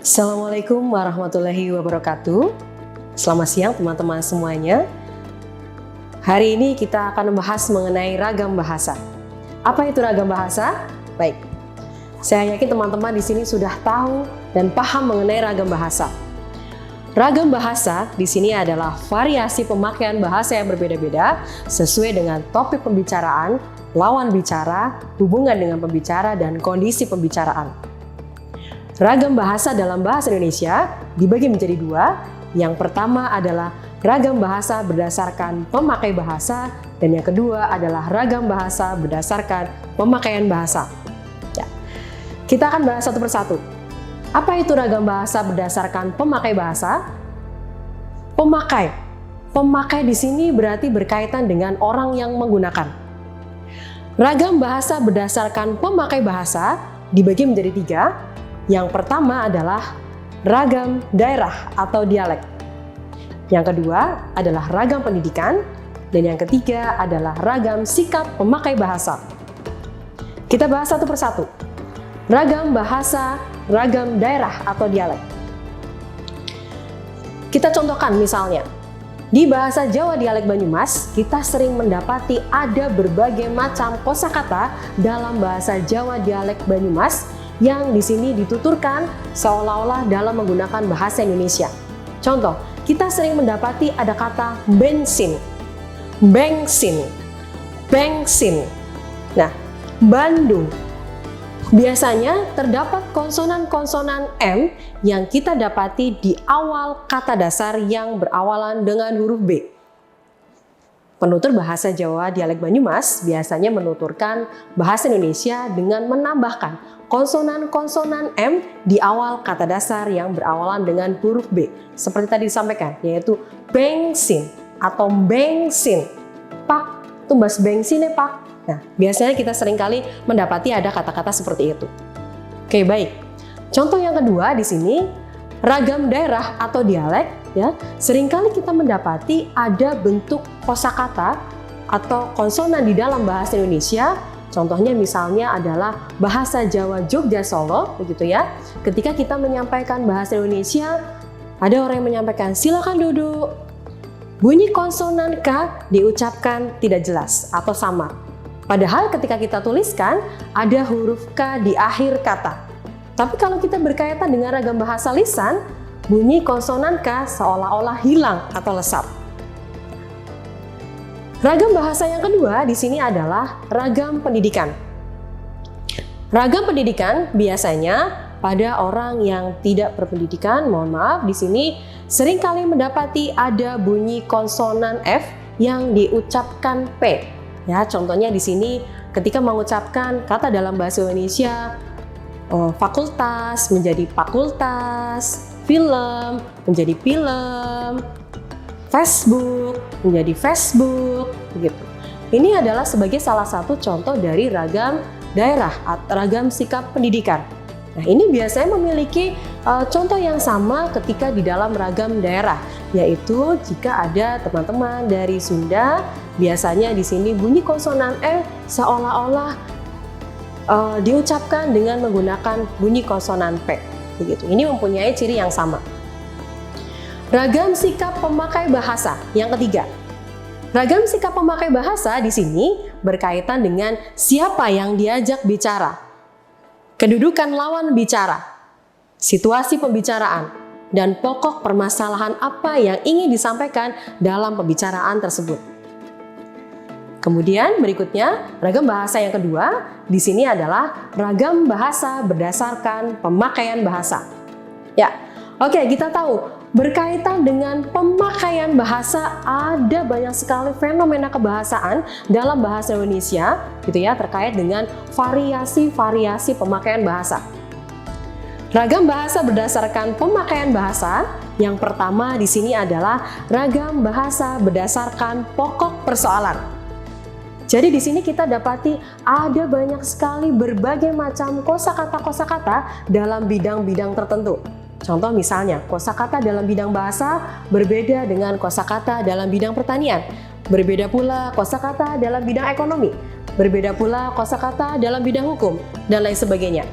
Assalamualaikum warahmatullahi wabarakatuh. Selamat siang teman-teman semuanya. Hari ini kita akan membahas mengenai ragam bahasa. Apa itu ragam bahasa? Baik, saya yakin teman-teman di sini sudah tahu dan paham mengenai ragam bahasa. Ragam bahasa di sini adalah variasi pemakaian bahasa yang berbeda-beda sesuai dengan topik pembicaraan, lawan bicara, hubungan dengan pembicara, dan kondisi pembicaraan. Ragam bahasa dalam bahasa Indonesia dibagi menjadi dua. Yang pertama adalah ragam bahasa berdasarkan pemakai bahasa, dan yang kedua adalah ragam bahasa berdasarkan pemakaian bahasa. Ya. Kita akan bahas satu persatu. Apa itu ragam bahasa berdasarkan pemakai bahasa? Pemakai di sini berarti berkaitan dengan orang yang menggunakan. Ragam bahasa berdasarkan pemakai bahasa dibagi menjadi tiga. Yang pertama adalah ragam daerah atau dialek. Yang kedua adalah ragam pendidikan. Dan yang ketiga adalah ragam sikap pemakai bahasa. Kita bahas satu persatu. Ragam bahasa, ragam daerah atau dialek. Kita contohkan misalnya, di bahasa Jawa dialek Banyumas, kita sering mendapati ada berbagai macam kosakata dalam bahasa Jawa dialek Banyumas yang di sini dituturkan seolah-olah dalam menggunakan bahasa Indonesia. Contoh, kita sering mendapati ada kata bensin, bensin, bensin. Nah, Bandung. Biasanya terdapat konsonan-konsonan M yang kita dapati di awal kata dasar yang berawalan dengan huruf B. Penutur bahasa Jawa dialek Banyumas biasanya menuturkan bahasa Indonesia dengan menambahkan konsonan-konsonan M di awal kata dasar yang berawalan dengan huruf B. Seperti tadi disampaikan, yaitu bensin atau bensin. Pak, tumbas bensin ya Pak. Nah, biasanya kita seringkali mendapati ada kata-kata seperti itu. Oke, baik. Contoh yang kedua di sini, ragam daerah atau dialek, ya. Seringkali kita mendapati ada bentuk kosakata atau konsonan di dalam bahasa Indonesia. Contohnya misalnya adalah bahasa Jawa Jogja Solo, begitu ya. Ketika kita menyampaikan bahasa Indonesia, ada orang yang menyampaikan silakan duduk. Bunyi konsonan K diucapkan tidak jelas atau samar. Padahal ketika kita tuliskan ada huruf K di akhir kata. Tapi kalau kita berkaitan dengan ragam bahasa lisan, bunyi konsonan K seolah-olah hilang atau lesap. Ragam bahasa yang kedua di sini adalah ragam pendidikan. Ragam pendidikan biasanya pada orang yang tidak berpendidikan, mohon maaf, di sini seringkali mendapati ada bunyi konsonan F yang diucapkan P. Ya, contohnya di sini ketika mengucapkan kata dalam bahasa Indonesia, fakultas menjadi fakultas, film menjadi film, Facebook menjadi Facebook, begitu. Ini adalah sebagai salah satu contoh dari ragam daerah atau ragam sikap pendidikan. Nah, ini biasanya memiliki contoh yang sama ketika di dalam ragam daerah, yaitu jika ada teman-teman dari Sunda, biasanya di sini bunyi konsonan F seolah-olah diucapkan dengan menggunakan bunyi konsonan P, begitu. Ini mempunyai ciri yang sama. Ragam sikap pemakai bahasa yang ketiga. Ragam sikap pemakai bahasa di sini berkaitan dengan siapa yang diajak bicara, kedudukan lawan bicara, situasi pembicaraan, dan pokok permasalahan apa yang ingin disampaikan dalam pembicaraan tersebut. Kemudian berikutnya, ragam bahasa yang kedua di sini adalah ragam bahasa berdasarkan pemakaian bahasa. Ya, oke, kita tahu berkaitan dengan pemakaian bahasa ada banyak sekali fenomena kebahasaan dalam bahasa Indonesia, gitu ya, terkait dengan variasi-variasi pemakaian bahasa. Ragam bahasa berdasarkan pemakaian bahasa yang pertama di sini adalah ragam bahasa berdasarkan pokok persoalan. Jadi di sini kita dapati ada banyak sekali berbagai macam kosakata-kosakata dalam bidang-bidang tertentu. Contoh misalnya, kosakata dalam bidang bahasa berbeda dengan kosakata dalam bidang pertanian. Berbeda pula kosakata dalam bidang ekonomi. Berbeda pula kosakata dalam bidang hukum, dan lain sebagainya.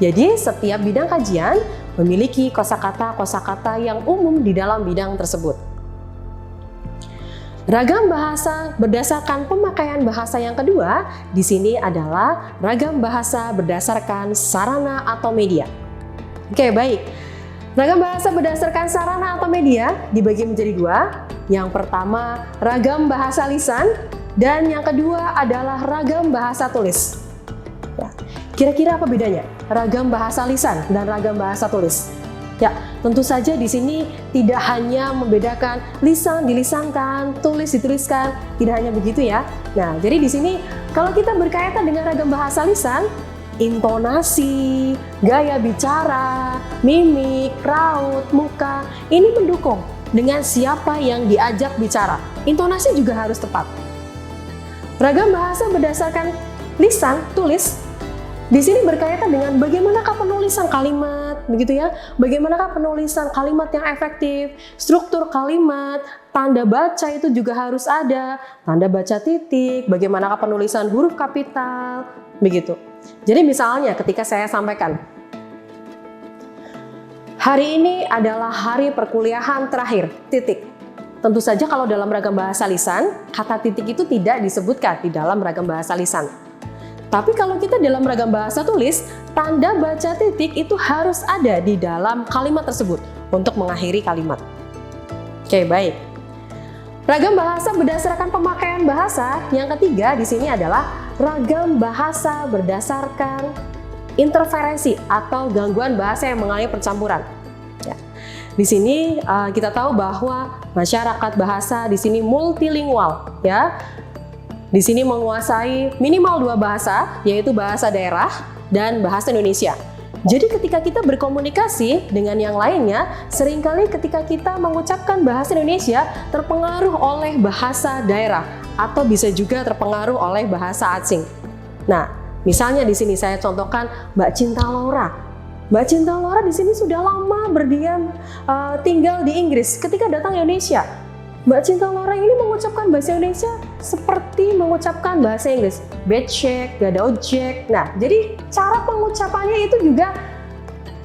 Jadi setiap bidang kajian memiliki kosakata yang umum di dalam bidang tersebut. Ragam bahasa berdasarkan pemakaian bahasa yang kedua di sini adalah ragam bahasa berdasarkan sarana atau media. Oke, baik. Ragam bahasa berdasarkan sarana atau media dibagi menjadi dua. Yang pertama, ragam bahasa lisan, dan yang kedua adalah ragam bahasa tulis. Ya, kira-kira apa bedanya ragam bahasa lisan dan ragam bahasa tulis? Ya, tentu saja di sini tidak hanya membedakan lisan dilisankan, tulis dituliskan, tidak hanya begitu ya. Nah, jadi di sini kalau kita berkaitan dengan ragam bahasa lisan, intonasi, gaya bicara, mimik, raut, muka, ini mendukung dengan siapa yang diajak bicara. Intonasi juga harus tepat. Ragam bahasa berdasarkan lisan, tulis, di sini berkaitan dengan bagaimanakah penulisan kalimat, begitu ya? Bagaimanakah penulisan kalimat yang efektif, struktur kalimat, tanda baca itu juga harus ada, tanda baca titik, bagaimanakah penulisan huruf kapital, begitu. Jadi misalnya ketika saya sampaikan, hari ini adalah hari perkuliahan terakhir, titik. Tentu saja kalau dalam ragam bahasa lisan, kata titik itu tidak disebutkan di dalam ragam bahasa lisan. Tapi kalau kita dalam ragam bahasa tulis, tanda baca titik itu harus ada di dalam kalimat tersebut untuk mengakhiri kalimat. Oke, baik. Ragam bahasa berdasarkan pemakaian bahasa yang ketiga di sini adalah ragam bahasa berdasarkan interferensi atau gangguan bahasa yang mengalami percampuran. Ya. Di sini kita tahu bahwa masyarakat bahasa di sini multilingual, ya. Di sini menguasai minimal dua bahasa, yaitu bahasa daerah dan bahasa Indonesia. Jadi ketika kita berkomunikasi dengan yang lainnya, seringkali ketika kita mengucapkan bahasa Indonesia terpengaruh oleh bahasa daerah atau bisa juga terpengaruh oleh bahasa asing. Nah, misalnya di sini saya contohkan Mbak Cinta Laura. Mbak Cinta Laura di sini sudah lama berdiam tinggal di Inggris. Ketika datang ke Indonesia, Mbak Cinta Laura ini mengucapkan bahasa Indonesia seperti mengucapkan bahasa Inggris. Becek, gak ada ojek. Nah, jadi cara pengucapannya itu juga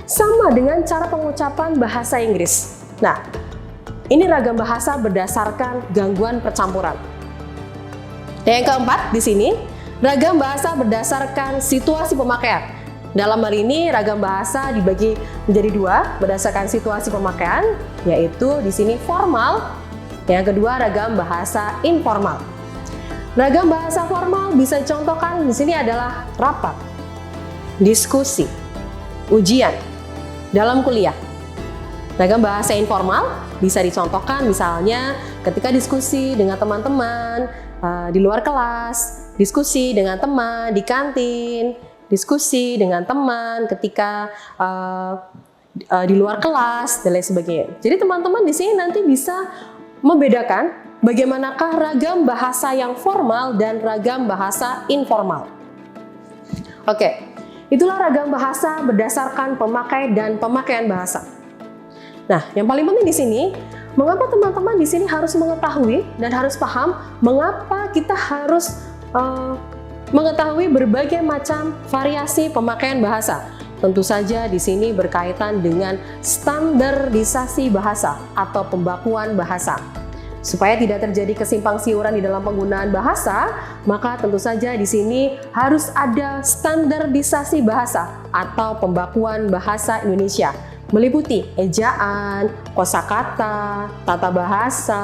sama dengan cara pengucapan bahasa Inggris. Nah, ini ragam bahasa berdasarkan gangguan percampuran. Dan yang keempat di sini, ragam bahasa berdasarkan situasi pemakaian. Dalam hal ini ragam bahasa dibagi menjadi dua berdasarkan situasi pemakaian, yaitu di sini formal. Yang kedua, ragam bahasa informal. Ragam bahasa formal bisa dicontohkan di sini adalah rapat, diskusi, ujian dalam kuliah. Ragam bahasa informal bisa dicontohkan misalnya ketika diskusi dengan teman-teman di luar kelas, diskusi dengan teman di kantin, diskusi dengan teman ketika di luar kelas dan lain sebagainya. Jadi teman-teman di sini nanti bisa membedakan bagaimanakah ragam bahasa yang formal dan ragam bahasa informal. Oke, itulah ragam bahasa berdasarkan pemakai dan pemakaian bahasa. Nah, yang paling penting di sini, mengapa teman-teman di sini harus mengetahui dan harus paham mengapa kita harus mengetahui berbagai macam variasi pemakaian bahasa. Tentu saja di sini berkaitan dengan standarisasi bahasa atau pembakuan bahasa. Supaya tidak terjadi kesimpang siuran di dalam penggunaan bahasa, maka tentu saja di sini harus ada standarisasi bahasa atau pembakuan bahasa Indonesia, meliputi ejaan, kosakata, tata bahasa,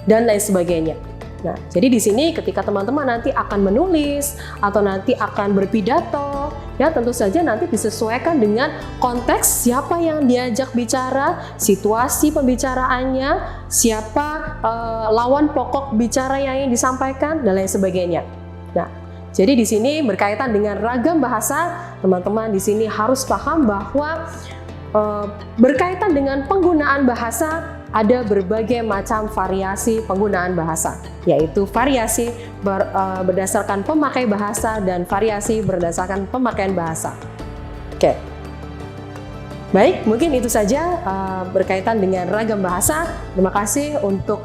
dan lain sebagainya. Nah, jadi di sini ketika teman-teman nanti akan menulis atau nanti akan berpidato, ya tentu saja nanti disesuaikan dengan konteks siapa yang diajak bicara, situasi pembicaraannya, siapa lawan pokok bicara yang ingin disampaikan, dan lain sebagainya. Nah, jadi di sini berkaitan dengan ragam bahasa, teman-teman di sini harus paham bahwa berkaitan dengan penggunaan bahasa, ada berbagai macam variasi penggunaan bahasa, yaitu variasi berdasarkan pemakai bahasa dan variasi berdasarkan pemakaian bahasa. Oke. Baik, mungkin itu saja berkaitan dengan ragam bahasa. Terima kasih untuk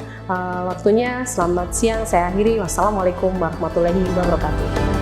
waktunya. Selamat siang, saya akhiri. Wassalamualaikum warahmatullahi wabarakatuh.